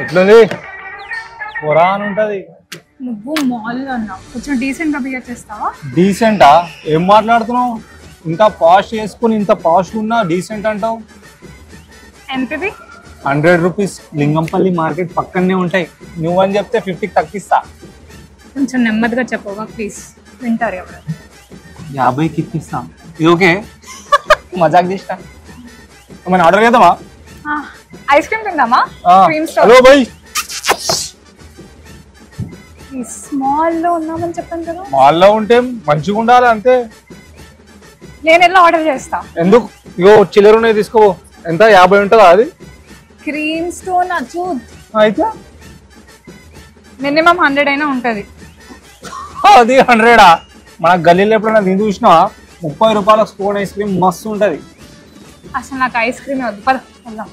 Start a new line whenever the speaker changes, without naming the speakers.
ఎట్లుంది పొరా అని ఉంటది.
నువ్వు మాల్ అన్నావు, కొంచెం డీసెంట్ గా బిహేవ్ చేస్తావా?
డీసెంటా? ఏం మాట్లాడుతున్నావు? ఇంత పాష్ చేసుకుని ఇంత పాష్ ఉన్నా డీసెంట్ అంటావు?
ఎంతది?
100 రూపీస్. లింగంపల్లి మార్కెట్ పక్కనే ఉంటాయి. నువ్వని చెప్తే 50కి తగ్గిస్తా.
కొంచెం నెమ్మదిగా చెప్పవా ప్లీజ్, వింటారు ఎవరు.
50కి ఇప్పిస్తా. ఇది ఓకే? మజాక్ చేస్తా. మనం ఆర్డర్ చేద్దామా?
ఐస్ క్రీమ్ తిందామా? Cream stall.
Hello by.
Small లో ఉన్నామని చెప్పాను కదా.
మాల్లో ఉంటే మంచిగా ఉండాలి అంతే.
నేను ఎలా ఆర్డర్ చేస్తా?
ఎందుకు? ఇగో చిల్లర ఉన్నాయి తీసుకో. ఎంత 50 ఉంటుందా అది?
క్రీమ్ స్టోన్ చూడ్
అయితే
మినిమం 100 అయినా ఉంటది.
అది 100ఆ? మన గల్లీలో ఎప్పుడైనా దీన్ని చూసినావా? 30 రూపాయల స్పూన్ ఐస్ క్రీమ్ మస్తు ఉంటది.
అసలు నాకు ఐస్ క్రీమ్ వద్దు, పద వెళ్దాం.